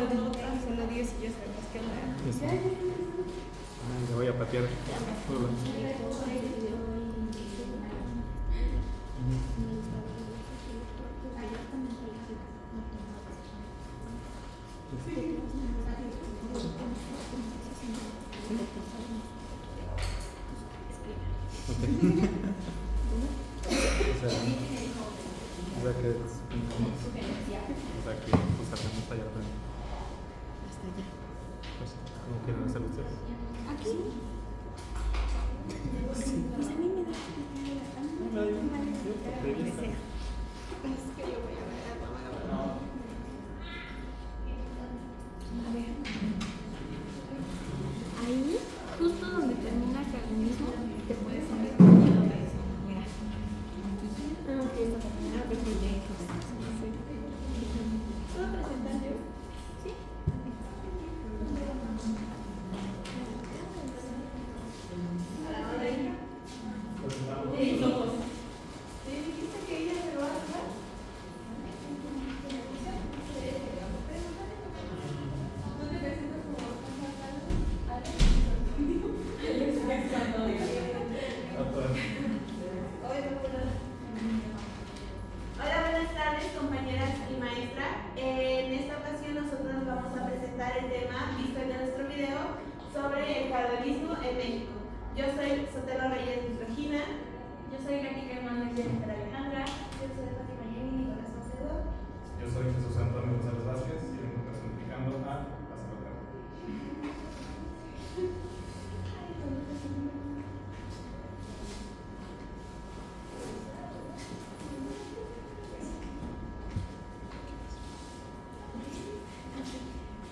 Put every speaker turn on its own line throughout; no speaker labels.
solo 10 y ya sabemos qué onda.
Le voy a patear.
Ahí, justo donde termina el cardenismo, te puedes poner un poquito de eso. Mira, aquí. Ok, esta terminada, pero ya hizo. ¿Puedo presentar yo? Sí.
Hola, buenas tardes, compañeras y maestra. En esta ocasión nosotros nos vamos a presentar el tema visto en nuestro video sobre el cardenismo en México. Yo soy Sotelo Reyes Luis Regina.
Yo soy Gatica Hernández Jennifer Alejandra.
Yo soy Fátima Jenny Nicolás Macedo.
Yo soy Jesús Antonio González Vázquez y vengo personificando a Lázaro Cárdenas.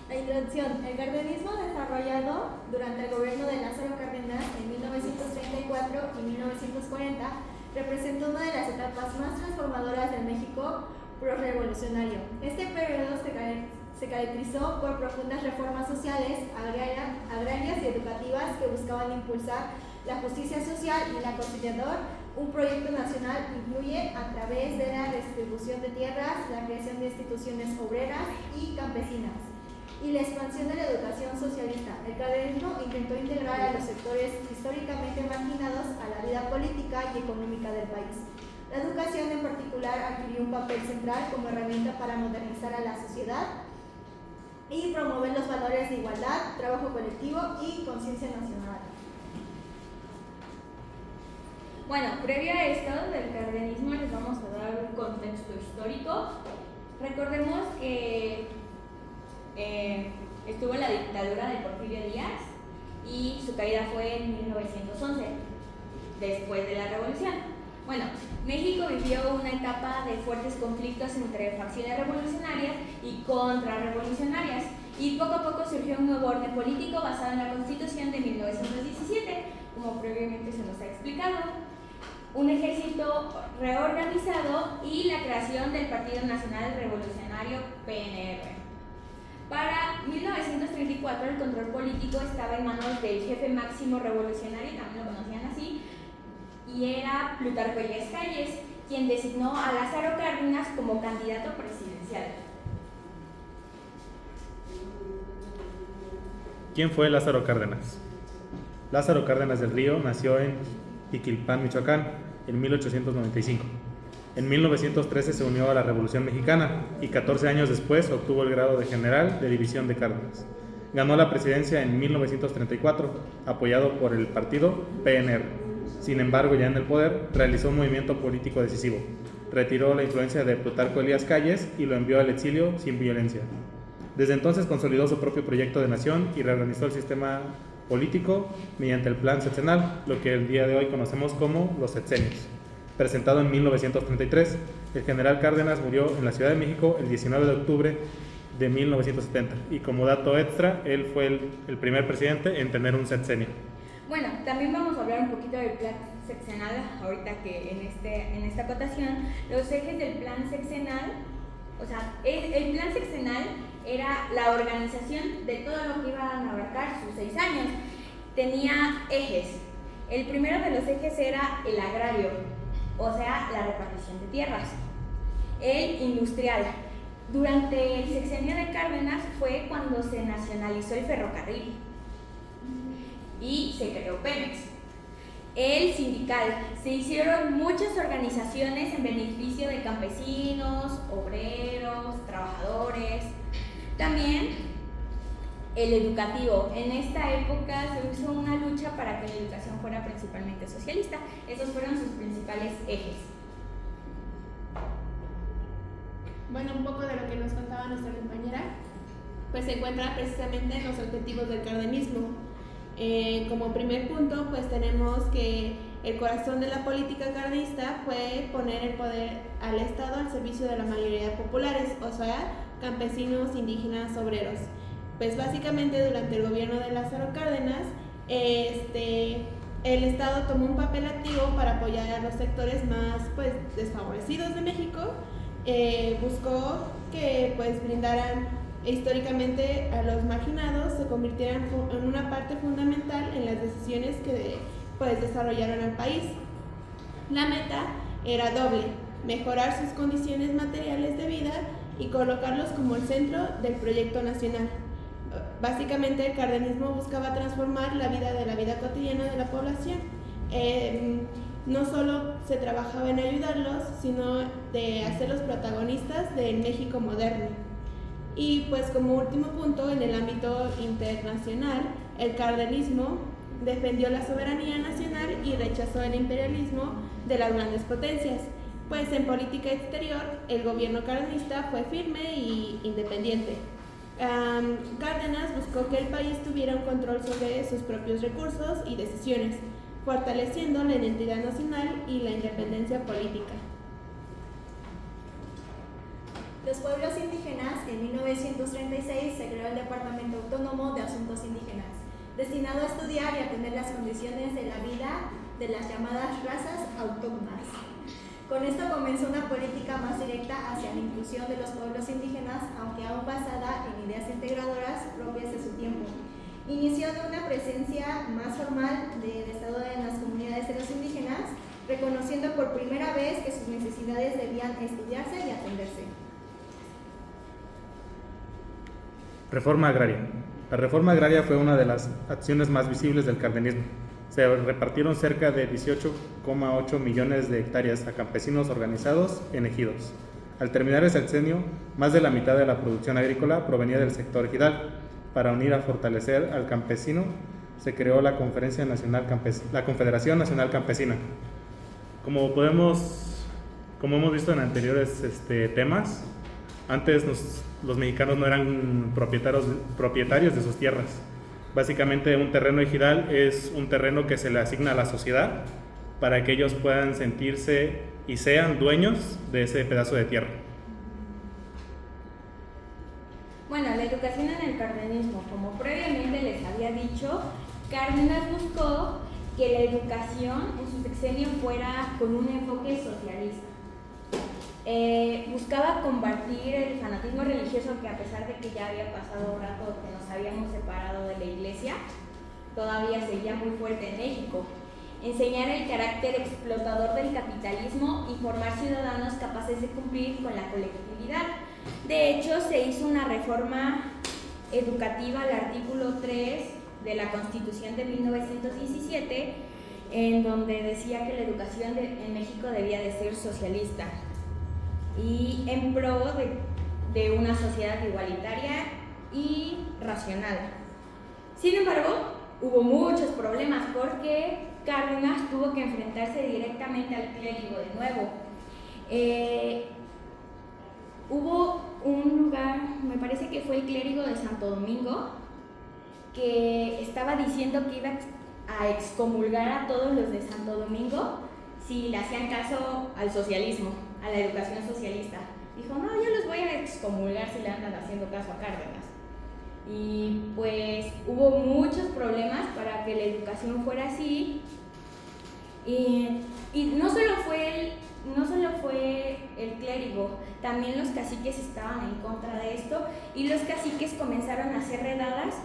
La introducción. El cardenismo desarrollado durante el gobierno de Lázaro Cárdenas en 1934 y 1940 representó una de las etapas más transformadoras del México pro-revolucionario. Este periodo se caracterizó por profundas reformas sociales, agrarias y educativas que buscaban impulsar la justicia social y la conciliador. Un proyecto nacional incluye a través de la redistribución de tierras, la creación de instituciones obreras y campesinas y la expansión de la educación socialista. El cardenismo intentó integrar a los sectores históricamente marginados a la vida política y económica del país. La educación en particular adquirió un papel central como herramienta para modernizar a la sociedad y promover los valores de igualdad, trabajo colectivo y conciencia nacional.
Bueno, previo a esto del cardenismo les vamos a dar un contexto histórico. Recordemos que estuvo la dictadura de Porfirio Díaz y su caída fue en 1911, después de la revolución. Bueno, México vivió una etapa de fuertes conflictos entre facciones revolucionarias y contrarrevolucionarias, y poco a poco surgió un nuevo orden político basado en la Constitución de 1917, como previamente se nos ha explicado, un ejército reorganizado y la creación del Partido Nacional Revolucionario PNR. Para 1934 el control político estaba en manos del jefe máximo revolucionario, también lo conocían así, y era Plutarco Elías Calles, quien designó a Lázaro Cárdenas como candidato presidencial.
¿Quién fue Lázaro Cárdenas? Lázaro Cárdenas del Río nació en Jiquilpan, Michoacán, en 1895. En 1913 se unió a la Revolución Mexicana y 14 años después obtuvo el grado de general de división de Cárdenas. Ganó la presidencia en 1934, apoyado por el partido PNR. Sin embargo, ya en el poder, realizó un movimiento político decisivo. Retiró la influencia de Plutarco Elías Calles y lo envió al exilio sin violencia. Desde entonces consolidó su propio proyecto de nación y reorganizó el sistema político mediante el Plan Sexenal, lo que el día de hoy conocemos como los sexenios. Presentado en 1933, el general Cárdenas murió en la Ciudad de México el 19 de octubre de 1970, y como dato extra, él fue el primer presidente en tener un sexenio.
Bueno, también vamos a hablar un poquito del plan sexenal, ahorita que en esta acotación, los ejes del plan sexenal, o sea, el plan sexenal era la organización de todo lo que iban a abarcar sus 6 años. Tenía ejes. El primero de los ejes era el agrario, o sea, la repartición de tierras. El industrial, Durante el sexenio de Cárdenas fue cuando se nacionalizó el ferrocarril y se creó Pemex. El sindical, se hicieron muchas organizaciones en beneficio de campesinos, obreros, trabajadores. También el educativo. En esta época se hizo una lucha para que la educación fuera principalmente socialista. Esos fueron sus principales ejes.
Bueno, un poco de lo que nos contaba nuestra compañera, pues se encuentra precisamente en los objetivos del cardenismo. Como primer punto, pues tenemos que el corazón de la política cardenista fue poner el poder al Estado al servicio de la mayoría de populares, o sea, campesinos, indígenas, obreros. Pues básicamente durante el gobierno de Lázaro Cárdenas, el Estado tomó un papel activo para apoyar a los sectores más pues desfavorecidos de México. Buscó que pues brindaran históricamente a los marginados, se convirtieran en una parte fundamental en las decisiones que pues desarrollaron al país. La meta era doble: mejorar sus condiciones materiales de vida y colocarlos como el centro del proyecto nacional. Básicamente el cardenismo buscaba transformar la vida cotidiana de la población. No solo se trabajaba en ayudarlos, sino de hacerlos protagonistas del México moderno. Y pues como último punto, en el ámbito internacional, el cardenismo defendió la soberanía nacional y rechazó el imperialismo de las grandes potencias. Pues en política exterior, el gobierno cardenista fue firme y independiente. Cárdenas buscó que el país tuviera un control sobre sus propios recursos y decisiones, fortaleciendo la identidad nacional y la independencia política.
Los pueblos indígenas, en 1936 se creó el Departamento Autónomo de Asuntos Indígenas, destinado a estudiar y atender las condiciones de la vida de las llamadas razas autóctonas. Con esto comenzó una política más directa hacia la inclusión de los pueblos indígenas, aunque aún basada en ideas integradoras propias de su tiempo. Inició de una presencia más formal del Estado en las comunidades de los indígenas, reconociendo por primera vez que sus necesidades debían estudiarse y atenderse.
Reforma agraria. La reforma agraria fue una de las acciones más visibles del cardenismo. Se repartieron cerca de 18,8 millones de hectáreas a campesinos organizados en ejidos. Al terminar el sexenio, más de la mitad de la producción agrícola provenía del sector ejidal. Para unir a fortalecer al campesino, se creó la Confederación Nacional Campesina. Como hemos visto en anteriores temas, antes los mexicanos no eran propietarios de sus tierras. Básicamente un terreno ejidal es un terreno que se le asigna a la sociedad para que ellos puedan sentirse y sean dueños de ese pedazo de tierra.
Bueno, la educación en el cardenismo, como previamente les había dicho, Cárdenas buscó que la educación en su sexenio fuera con un enfoque socialista. Buscaba combatir el fanatismo religioso que, a pesar de que ya había pasado un rato que nos habíamos separado de la iglesia, todavía seguía muy fuerte en México. Enseñar el carácter explotador del capitalismo y formar ciudadanos capaces de cumplir con la colectividad. De hecho, se hizo una reforma educativa al artículo 3 de la Constitución de 1917, en donde decía que la educación en México debía de ser socialista y en pro de una sociedad igualitaria y racional. Sin embargo, hubo muchos problemas porque Cárdenas tuvo que enfrentarse directamente al clérigo de nuevo. Hubo un lugar, me parece que fue el clérigo de Santo Domingo, que estaba diciendo que iba a excomulgar a todos los de Santo Domingo si le hacían caso al socialismo, a la educación socialista. Dijo, no, yo los voy a excomulgar si le andan haciendo caso a Cárdenas. Y pues hubo muchos problemas para que la educación fuera así. Y no solo fue el clérigo, también los caciques estaban en contra de esto, y los caciques comenzaron a hacer redadas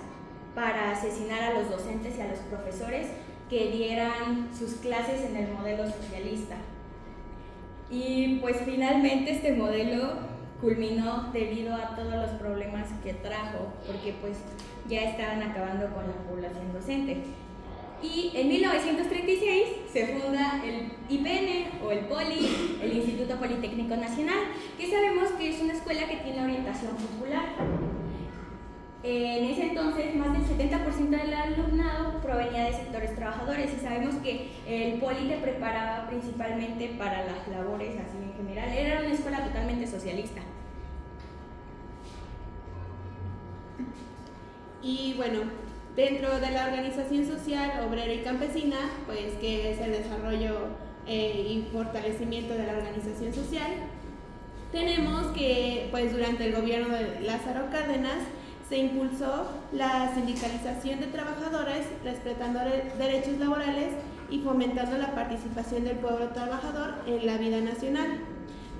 para asesinar a los docentes y a los profesores que dieran sus clases en el modelo socialista. Y pues finalmente este modelo culminó debido a todos los problemas que trajo, porque pues ya estaban acabando con la población docente. Y en 1936 se funda el IPN o el POLI, el Instituto Politécnico Nacional, que sabemos que es una escuela que tiene orientación popular. En ese entonces, más del 70% del alumnado provenía de sectores trabajadores y sabemos que el Poli te preparaba principalmente para las labores así en general. Era una escuela totalmente socialista.
Y bueno, dentro de la organización social obrera y campesina, pues que es el desarrollo y fortalecimiento de la organización social, tenemos que pues durante el gobierno de Lázaro Cárdenas se impulsó la sindicalización de trabajadores, respetando derechos laborales y fomentando la participación del pueblo trabajador en la vida nacional.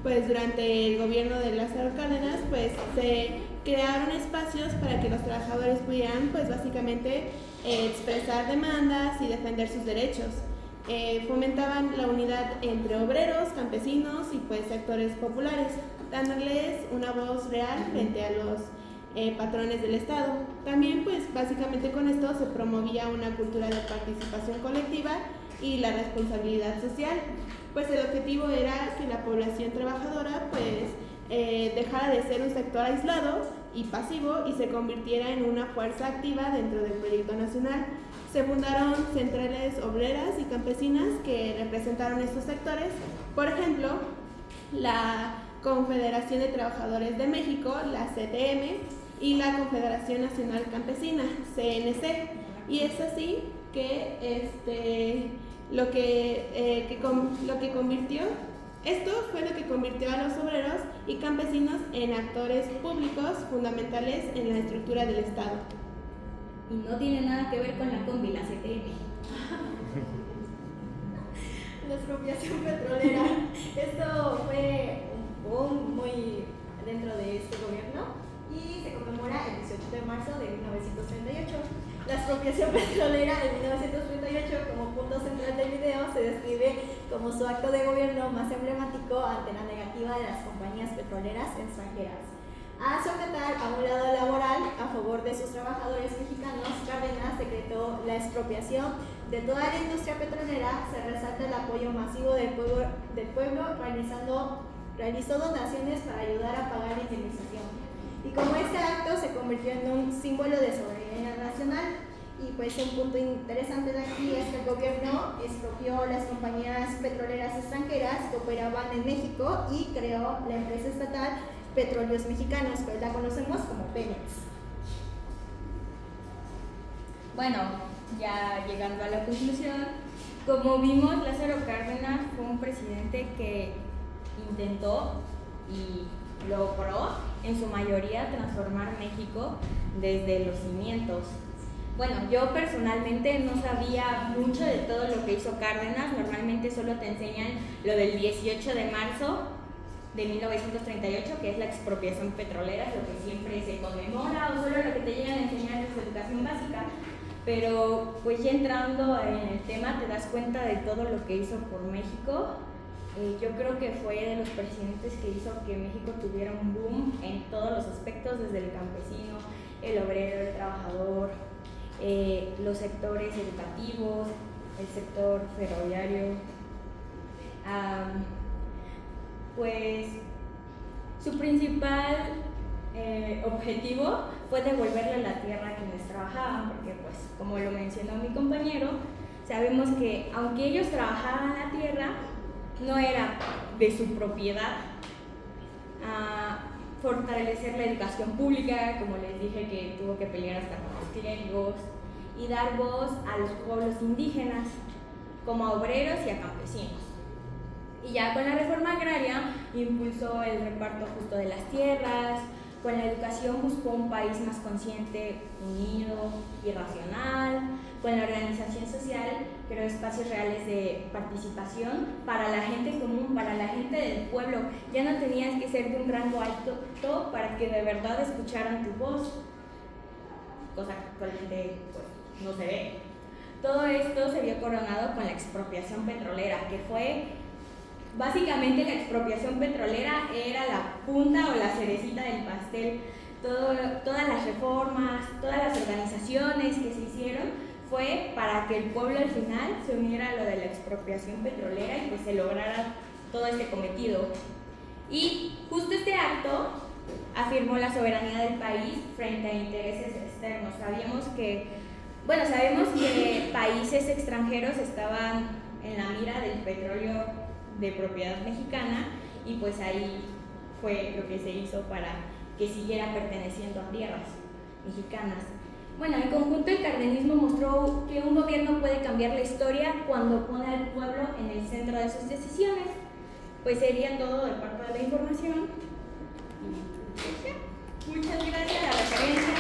Pues durante el gobierno de Lázaro Cárdenas, pues se crearon espacios para que los trabajadores pudieran, pues básicamente expresar demandas y defender sus derechos. Fomentaban la unidad entre obreros, campesinos y pues sectores populares, dándoles una voz real frente a los patrones del Estado. También pues básicamente con esto se promovía una cultura de participación colectiva y la responsabilidad social, pues el objetivo era que la población trabajadora pues dejara de ser un sector aislado y pasivo y se convirtiera en una fuerza activa dentro del proyecto nacional. Se fundaron centrales obreras y campesinas que representaron estos sectores, por ejemplo, la Confederación de Trabajadores de México, la CTM, y la Confederación Nacional Campesina, CNC. Y es así que lo que convirtió a los obreros y campesinos en actores públicos fundamentales en la estructura del Estado.
Y no tiene nada que ver con la combi, la CTM.
La expropiación petrolera. Esto fue un boom muy dentro de este gobierno y se conmemora el 18 de marzo de 1938. La expropiación petrolera de 1938 como punto central del video se describe como su acto de gobierno más emblemático ante la negativa de las compañías petroleras extranjeras a sujetar a un lado laboral a favor de sus trabajadores mexicanos. Cárdenas decretó la expropiación de toda la industria petrolera. Se resalta el apoyo masivo del pueblo realizó donaciones para ayudar a pagar la indemnización. Y como este acto se convirtió en un símbolo de soberanía nacional, y pues un punto interesante de aquí es que el gobierno expropió las compañías petroleras extranjeras que operaban en México y creó la empresa estatal Petróleos Mexicanos, que la conocemos como Pemex.
Bueno, ya llegando a la conclusión, como vimos, Lázaro Cárdenas fue un presidente que intentó y logró en su mayoría transformar México desde los cimientos. Bueno, yo personalmente no sabía mucho de todo lo que hizo Cárdenas. Normalmente solo te enseñan lo del 18 de marzo de 1938, que es la expropiación petrolera, lo que siempre se conmemora, o solo lo que te llegan a enseñar es educación básica. Pero pues ya entrando en el tema te das cuenta de todo lo que hizo por México. Yo creo que fue de los presidentes que hizo que México tuviera un boom en todos los aspectos, desde el campesino, el obrero, el trabajador, los sectores educativos, el sector ferroviario. Pues su principal objetivo fue devolverle la tierra a quienes trabajaban, porque pues como lo mencionó mi compañero, sabemos que aunque ellos trabajaban la tierra, no era de su propiedad. Fortalecer la educación pública, como les dije, que tuvo que pelear hasta con los clérigos, y dar voz a los pueblos indígenas, como a obreros y a campesinos. Y ya con la reforma agraria impulsó el reparto justo de las tierras. Con la educación buscó un país más consciente, unido y racional. Con la organización social creó espacios reales de participación para la gente común, para la gente del pueblo. Ya no tenías que ser de un rango alto para que de verdad escucharan tu voz, cosa que actualmente pues, no se ve. Todo esto se vio coronado con la expropiación petrolera, que fue Básicamente la expropiación petrolera era la punta o la cerecita del pastel. Todas las reformas, todas las organizaciones que se hicieron fue para que el pueblo al final se uniera a lo de la expropiación petrolera y pues se lograra todo este cometido. Y justo este acto afirmó la soberanía del país frente a intereses externos. Sabemos que países extranjeros estaban en la mira del petróleo de propiedad mexicana y pues ahí fue lo que se hizo para que siguiera perteneciendo a tierras mexicanas. Bueno, en conjunto el cardenismo mostró que un gobierno puede cambiar la historia cuando pone al pueblo en el centro de sus decisiones. Pues sería todo de parte de la información. Y pues ya. Muchas gracias a la referencia.